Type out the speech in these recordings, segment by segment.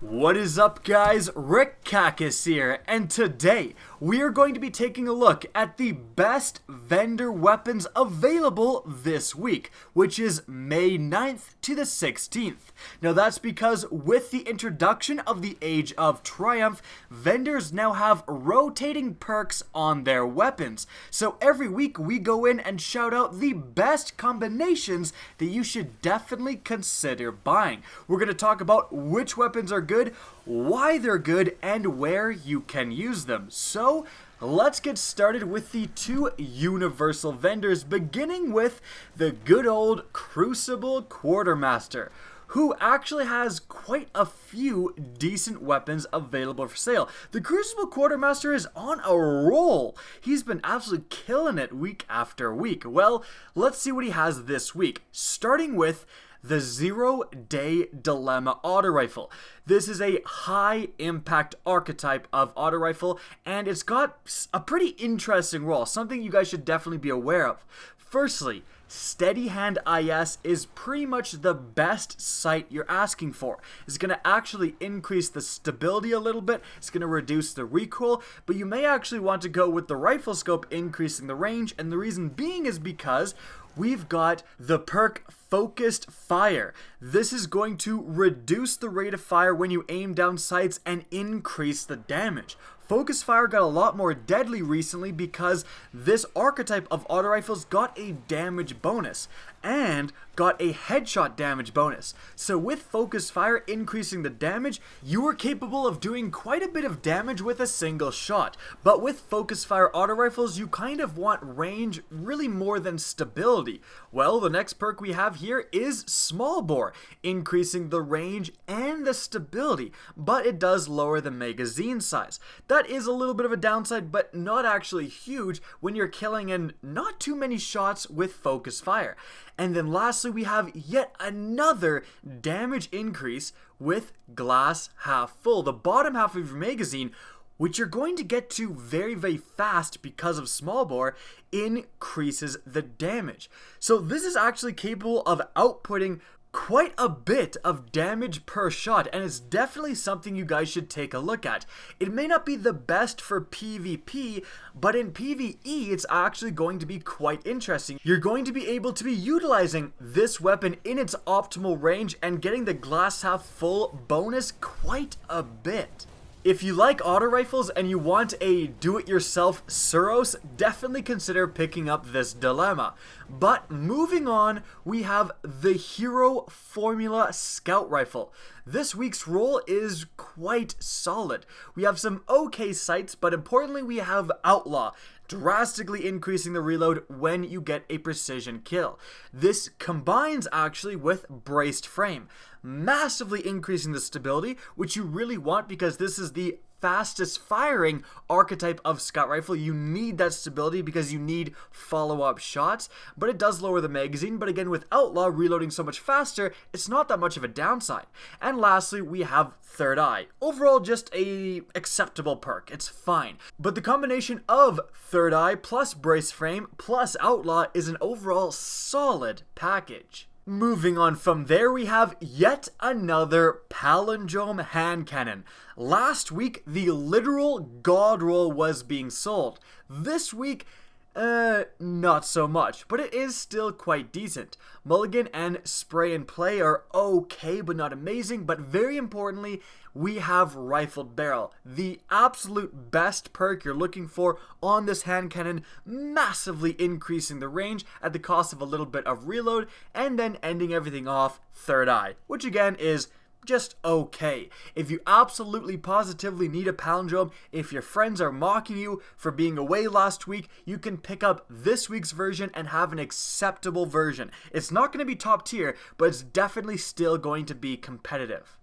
What is up, guys? Rick Kakis here, and today we are going to be taking a look at the best vendor weapons available this week, which is May 9th to the 16th. Now that's because with the introduction of the Age of Triumph, vendors now have rotating perks on their weapons. So every week we go in and shout out the best combinations that you should definitely consider buying. We're going to talk about which weapons are good, why they're good, and where you can use them. So let's get started with the two universal vendors, beginning with the good old Crucible Quartermaster, who actually has quite a few decent weapons available for sale. The Crucible Quartermaster is on a roll. He's been absolutely killing it week after week. Well, let's see what he has this week, starting with the 0-Day Dilemma Auto Rifle. This is a high impact archetype of auto rifle, and it's got a pretty interesting role, something you guys should definitely be aware of. Firstly, Steady Hand IS is pretty much the best sight you're asking for. It's going to actually increase the stability a little bit, it's going to reduce the recoil, but you may actually want to go with the rifle scope, increasing the range, and the reason being is because we've got the perk Focused Fire. This is going to reduce the rate of fire when you aim down sights and increase the damage. Focus Fire got a lot more deadly recently because this archetype of auto rifles got a damage bonus and got a headshot damage bonus. So with Focus Fire increasing the damage, you are capable of doing quite a bit of damage with a single shot. But with Focus Fire auto rifles, you kind of want range really more than stability. Well, the next perk we have here is Small Bore, increasing the range and the stability, but it does lower the magazine size. That is a little bit of a downside, but not actually huge when you're killing in not too many shots with Focus Fire. And then lastly, we have yet another damage increase with Glass Half Full. The bottom half of your magazine, which you're going to get to very fast because of Small Bore, increases the damage. So this is actually capable of outputting quite a bit of damage per shot, and it's definitely something you guys should take a look at. It may not be the best for PvP, but in PvE it's actually going to be quite interesting. You're going to be able to be utilizing this weapon in its optimal range and getting the Glass Half Full bonus quite a bit. If you like auto rifles and you want a do-it-yourself Suros, definitely consider picking up this dilemma. But moving on, we have the Hero Formula Scout Rifle. This week's roll is quite solid. We have some okay sights, but importantly we have Outlaw, drastically increasing the reload when you get a precision kill. This combines actually with Braced Frame, massively increasing the stability, which you really want because this is the fastest firing archetype of scout rifle. You need that stability because you need follow-up shots, but it does lower the magazine. But again, with Outlaw reloading so much faster, it's not that much of a downside. And lastly, we have Third Eye. Overall, just a acceptable perk. It's fine. But the combination of Third Eye plus Brace Frame plus Outlaw is an overall solid package. Moving on from there, we have yet another Palindrome Hand Cannon. Last week, the literal God Roll was being sold. This week, not so much, but it is still quite decent. Mulligan and Spray and Play are okay, but not amazing, but very importantly, we have Rifled Barrel, the absolute best perk you're looking for on this hand cannon, massively increasing the range at the cost of a little bit of reload, and then ending everything off Third Eye, which again is just okay. If you absolutely positively need a palindrome, if your friends are mocking you for being away last week, you can pick up this week's version and have an acceptable version. It's not going to be top tier, but it's definitely still going to be competitive.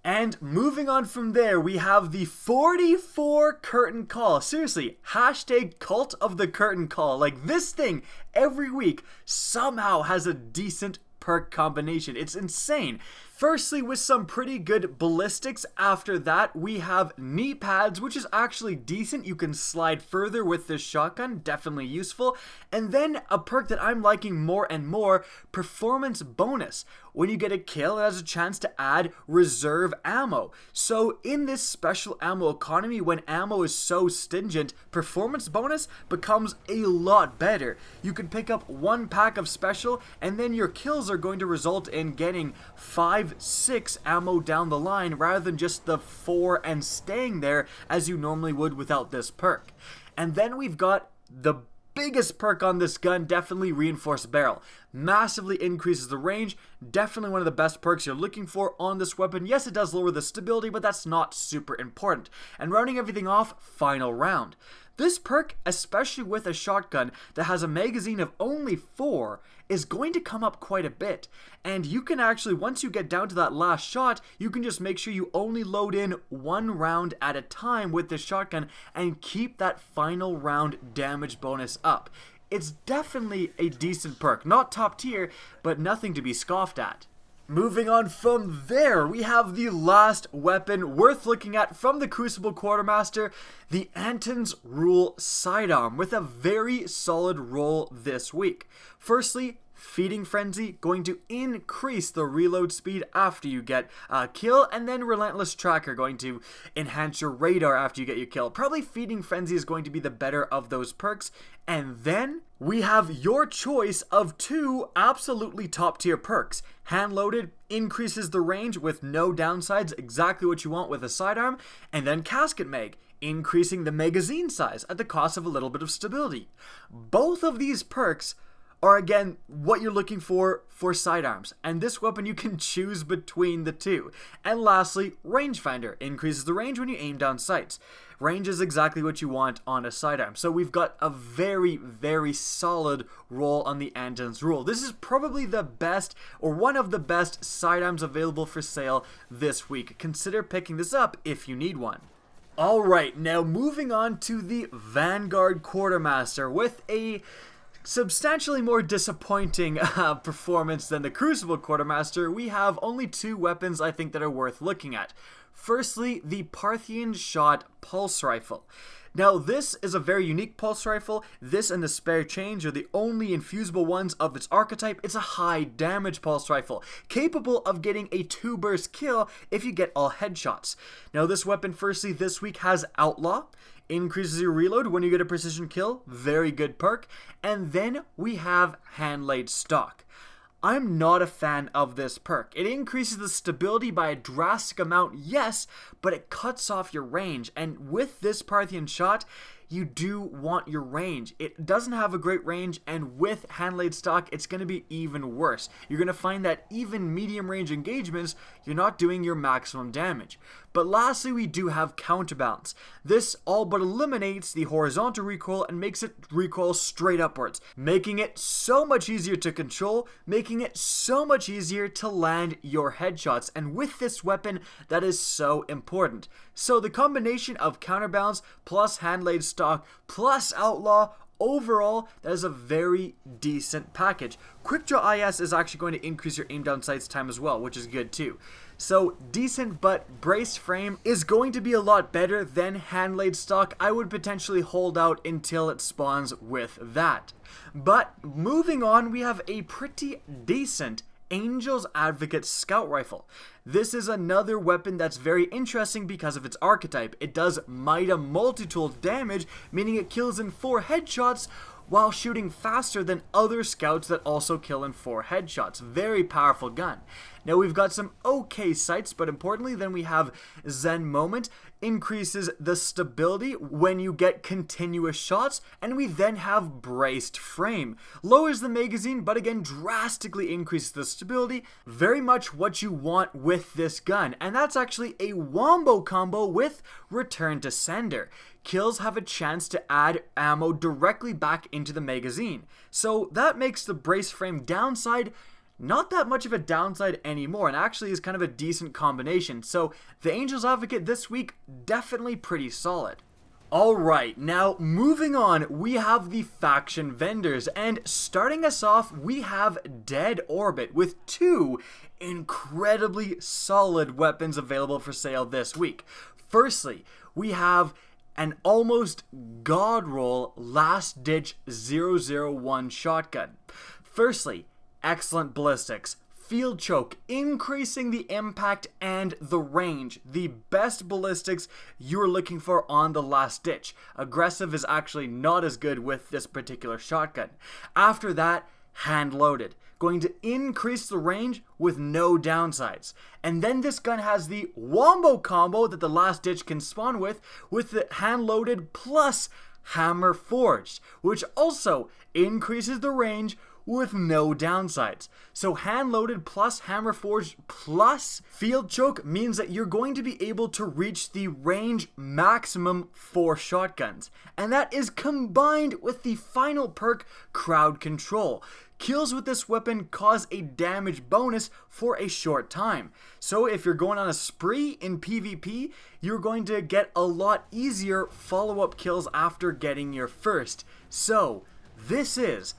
And moving on from there, we have the 44 Curtain Call. Seriously, hashtag Cult of the Curtain Call. Like, this thing every week somehow has a decent perk combination. It's insane. Firstly, with some pretty good ballistics. After that, we have knee pads, which is actually decent. You can slide further with this shotgun, definitely useful. And then a perk that I'm liking more and more, performance bonus. When you get a kill, it has a chance to add reserve ammo. So in this special ammo economy, when ammo is so stingent, performance bonus becomes a lot better. You can pick up one pack of special, and then your kills are going to result in getting 5-6 ammo down the line rather than just the 4 and staying there as you normally would without this perk. And then we've got the biggest perk on this gun, definitely reinforced barrel. Massively increases the range, definitely one of the best perks you're looking for on this weapon. Yes, it does lower the stability, but that's not super important. And rounding everything off, final round. This perk, especially with a shotgun that has a magazine of only 4, is going to come up quite a bit. And you can actually, once you get down to that last shot, you can just make sure you only load in 1 round at a time with this shotgun and keep that final round damage bonus up. It's definitely a decent perk. Not top tier, but nothing to be scoffed at. Moving on from there, we have the last weapon worth looking at from the Crucible Quartermaster, the Anton's Rule Sidearm, with a very solid roll this week. Firstly, Feeding Frenzy, going to increase the reload speed after you get a kill, and then Relentless Tracker, going to enhance your radar after you get your kill. Probably Feeding Frenzy is going to be the better of those perks. And then we have your choice of 2 absolutely top tier perks. Hand loaded, increases the range with no downsides, exactly what you want with a sidearm. And then Casket Mag, increasing the magazine size at the cost of a little bit of stability. Both of these perks are again what you're looking for sidearms, and this weapon you can choose between the 2. And lastly, Rangefinder, increases the range when you aim down sights. Range is exactly what you want on a sidearm, so we've got a very, very solid roll on the Anton's Rule. This is probably the best, or one of the best sidearms available for sale this week. Consider picking this up if you need one. Alright, now moving on to the Vanguard Quartermaster with a substantially more disappointing performance than the Crucible Quartermaster. We have only 2 weapons I think that are worth looking at. Firstly, the Parthian Shot Pulse Rifle. Now, this is a very unique pulse rifle. This and the Spare Change are the only infusible ones of its archetype. It's a high damage pulse rifle, capable of getting a 2-burst kill if you get all headshots. Now, this weapon, firstly, this week has Outlaw. Increases your reload when you get a precision kill. Very good perk. And then we have Hand Laid Stock. I'm not a fan of this perk. It increases the stability by a drastic amount, yes, but it cuts off your range. And with this Parthian Shot, you do want your range. It doesn't have a great range, and with Hand Laid Stock, it's going to be even worse. You're going to find that even medium range engagements, you're not doing your maximum damage. But lastly, we do have Counterbalance. This all but eliminates the horizontal recoil and makes it recoil straight upwards, making it so much easier to control, making it so much easier to land your headshots. And with this weapon, that is so important. So the combination of Counterbalance plus Hand Laid Stock plus Outlaw, overall, that is a very decent package. Quick Draw IS is actually going to increase your aim down sights time as well, which is good too. So decent, but Braced Frame is going to be a lot better than Hand Laid Stock. I would potentially hold out until it spawns with that. But moving on, we have a pretty decent Angel's Advocate Scout Rifle. This is another weapon that's very interesting because of its archetype. It does Mida multi-tool damage, meaning it kills in 4 headshots while shooting faster than other scouts that also kill in 4 headshots. Very powerful gun. Now we've got some okay sights, but importantly then we have Zen Moment, increases the stability when you get continuous shots, and we then have Braced Frame. Lowers the magazine, but again drastically increases the stability. Very much what you want with this gun, and that's actually a wombo combo with Return to Sender. Kills have a chance to add ammo directly back into the magazine. So that makes the Braced Frame downside not that much of a downside anymore, and actually is kind of a decent combination. So the Angel's Advocate this week, definitely pretty solid. Alright, now moving on, we have the faction vendors, and starting us off, we have Dead Orbit with two incredibly solid weapons available for sale this week. Firstly, we have an almost god roll last ditch 001 shotgun. Firstly, excellent ballistics. Field choke, increasing the impact and the range. The best ballistics you're looking for on the last ditch. Aggressive is actually not as good with this particular shotgun. After that, hand loaded. Going to increase the range with no downsides. And then this gun has the wombo combo that the last ditch can spawn with the hand loaded plus hammer forged, which also increases the range with no downsides. So hand loaded plus hammer forged plus field choke means that you're going to be able to reach the range maximum for shotguns. And that is combined with the final perk, crowd control. Kills with this weapon cause a damage bonus for a short time. So if you're going on a spree in PvP, you're going to get a lot easier follow-up kills after getting your first. So this is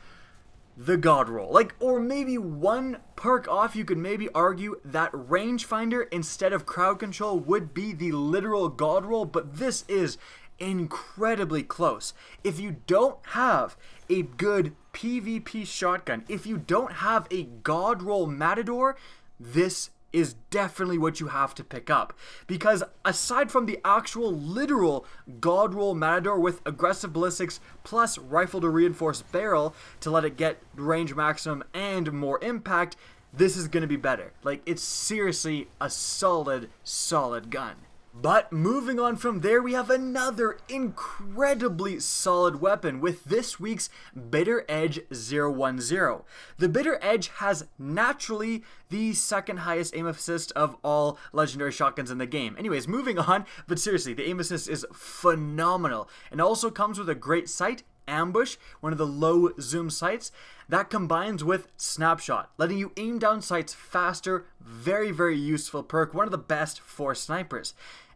the god roll. Or maybe one perk off, you could maybe argue that rangefinder instead of crowd control would be the literal god roll, but this is incredibly close. If you don't have a good PvP shotgun, if you don't have a god roll matador, this is definitely what you have to pick up, because aside from the actual literal god roll matador with aggressive ballistics plus rifle to reinforce barrel to let it get range maximum and more impact, this is going to be better. It's seriously a solid gun. But moving on from there, we have another incredibly solid weapon with this week's Bitter Edge 010. The Bitter Edge has naturally the second highest aim assist of all legendary shotguns in the game. Anyways, moving on, but seriously, the aim assist is phenomenal and also comes with a great sight, Ambush, one of the low zoom sights that combines with Snapshot, letting you aim down sights faster. Very useful perk, one of the best for snipers.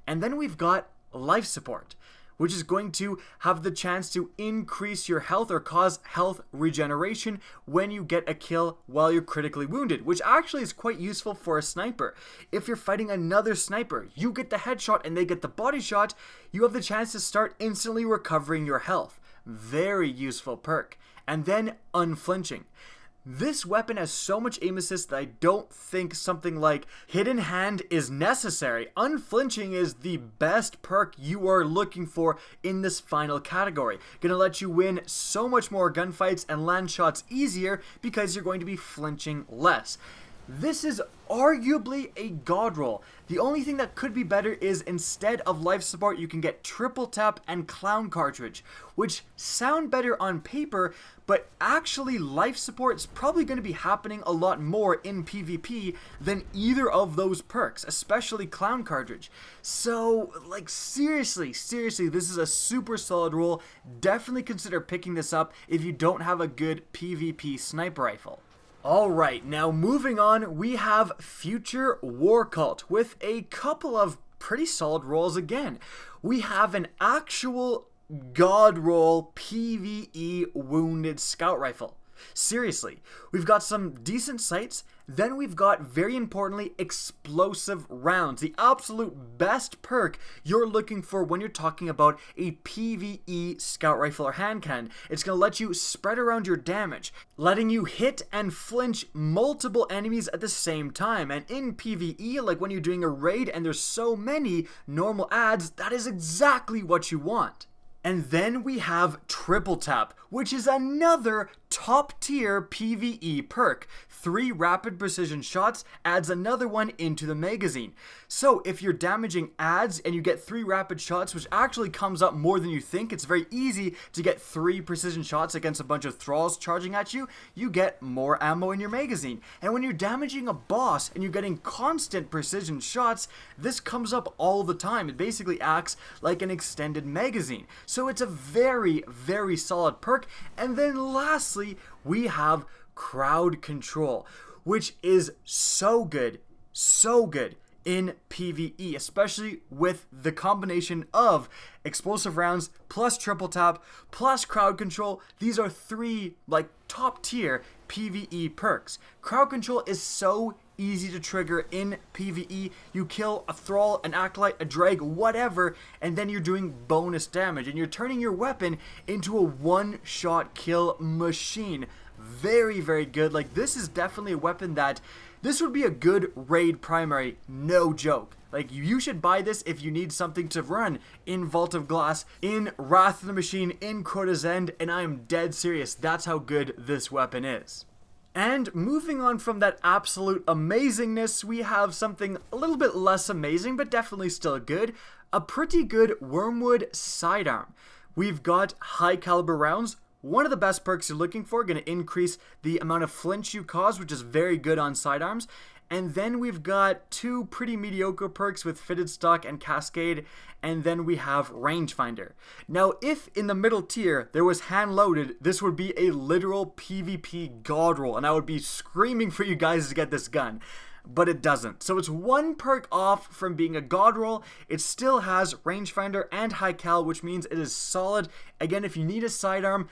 And then we've got Life Support, which is going to have the chance to increase your health or cause health regeneration when you get a kill while you're critically wounded, which actually is quite useful for a sniper. If you're fighting another sniper, you get the headshot and they get the body shot, you have the chance to start instantly recovering your health. Very useful perk. And then Unflinching. This weapon has so much aim assist that I don't think something like Hidden Hand is necessary. Unflinching is the best perk you are looking for in this final category. Gonna let you win so much more gunfights and land shots easier because you're going to be flinching less. This is arguably a god roll. The only thing that could be better is instead of Life Support, you can get Triple Tap and Clown Cartridge, which sound better on paper, but actually Life Support is probably going to be happening a lot more in PvP than either of those perks, especially Clown Cartridge. So, seriously, this is a super solid roll. Definitely consider picking this up if you don't have a good PvP sniper rifle. Alright, now moving on, we have Future War Cult with a couple of pretty solid rolls again. We have an actual god roll PvE wounded scout rifle. Seriously, we've got some decent sights, then we've got, very importantly, explosive rounds. The absolute best perk you're looking for when you're talking about a PvE scout rifle or hand cannon. It's going to let you spread around your damage, letting you hit and flinch multiple enemies at the same time. And in PvE, like when you're doing a raid and there's so many normal adds, that is exactly what you want. And then we have Triple Tap, which is another top tier PvE perk. 3 rapid precision shots adds another one into the magazine. So if you're damaging adds and you get 3 rapid shots, which actually comes up more than you think, it's very easy to get 3 precision shots against a bunch of thralls charging at you, you get more ammo in your magazine. And when you're damaging a boss and you're getting constant precision shots, this comes up all the time. It basically acts like an extended magazine. So it's a very, very solid perk. And then lastly, we have Crowd Control, which is so good in PvE, especially with the combination of explosive rounds plus triple tap plus crowd control. These are three like top tier PvE perks. Crowd control is so easy to trigger in PvE. You kill a thrall, an acolyte, a drag, whatever, and then you're doing bonus damage and you're turning your weapon into a one-shot kill machine. Very, very good. Like, this is definitely a weapon that this would be a good raid primary, no joke. Like, you should buy this if you need something to run in Vault of Glass, in Wrath of the Machine, in Crota's End, and I am dead serious. That's how good this weapon is. And moving on from that absolute amazingness, we have something a little bit less amazing, but definitely still good. A pretty good Wormwood sidearm. We've got high caliber rounds. One of the best perks you're looking for, going to increase the amount of flinch you cause, which is very good on sidearms. And then we've got two pretty mediocre perks with Fitted Stock and Cascade, and then we have Rangefinder. Now, if in the middle tier there was hand loaded, this would be a literal PvP god roll, and I would be screaming for you guys to get this gun. But it doesn't. So it's one perk off from being a god roll. It still has Rangefinder and High Cal, which means it is solid. Again, if you need a sidearm,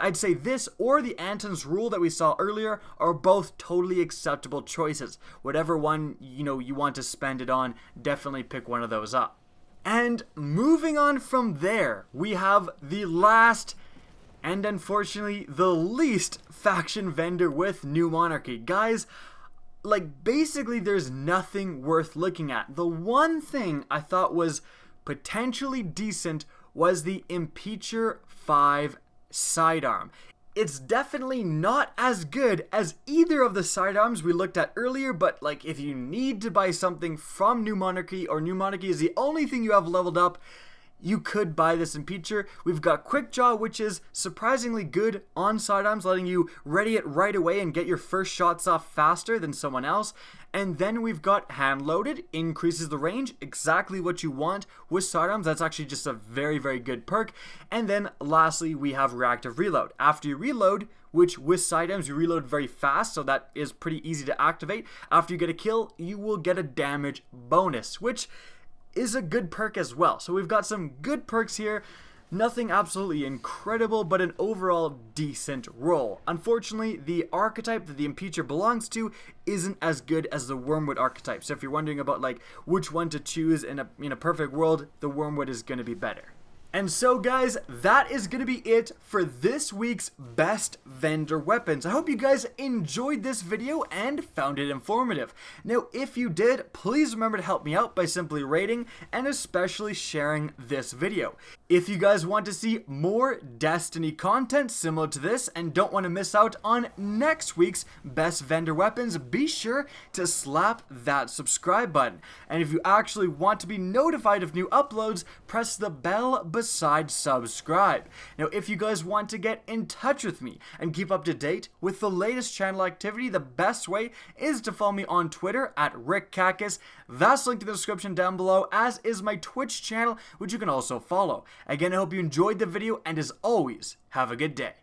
I'd say this or the Anton's Rule that we saw earlier are both totally acceptable choices. Whatever one, you want to spend it on, definitely pick one of those up. And moving on from there, we have the last and unfortunately the least faction vendor with New Monarchy. Guys, like, basically there's nothing worth looking at. The one thing I thought was potentially decent was the Impeacher 5 sidearm. It's definitely not as good as either of the sidearms we looked at earlier, but like, if you need to buy something from New Monarchy, or New Monarchy is the only thing you have leveled up, you could buy this Impeacher. We've got Quick Draw, which is surprisingly good on sidearms, letting you ready it right away and get your first shots off faster than someone else. And then we've got Hand Loaded, increases the range, exactly what you want with sidearms. That's actually just a very, very good perk. And then lastly, we have Reactive Reload. After you reload, which with sidearms you reload very fast, so that is pretty easy to activate. After you get a kill, you will get a damage bonus, which is a good perk as well. So we've got some good perks here. Nothing absolutely incredible, but an overall decent roll. Unfortunately, the archetype that the Impeacher belongs to isn't as good as the Wormwood archetype. So if you're wondering about like which one to choose in a perfect world, the Wormwood is going to be better. And so guys, that is going to be it for this week's best vendor weapons. I hope you guys enjoyed this video and found it informative. Now, if you did, please remember to help me out by simply rating and especially sharing this video. If you guys want to see more Destiny content similar to this and don't want to miss out on next week's best vendor weapons, be sure to slap that subscribe button. And if you actually want to be notified of new uploads, press the bell beside subscribe. Now, if you guys want to get in touch with me and keep up to date with the latest channel activity, the best way is to follow me on Twitter at RickCacus. That's linked in the description down below, as is my Twitch channel, which you can also follow. Again, I hope you enjoyed the video, and as always, have a good day.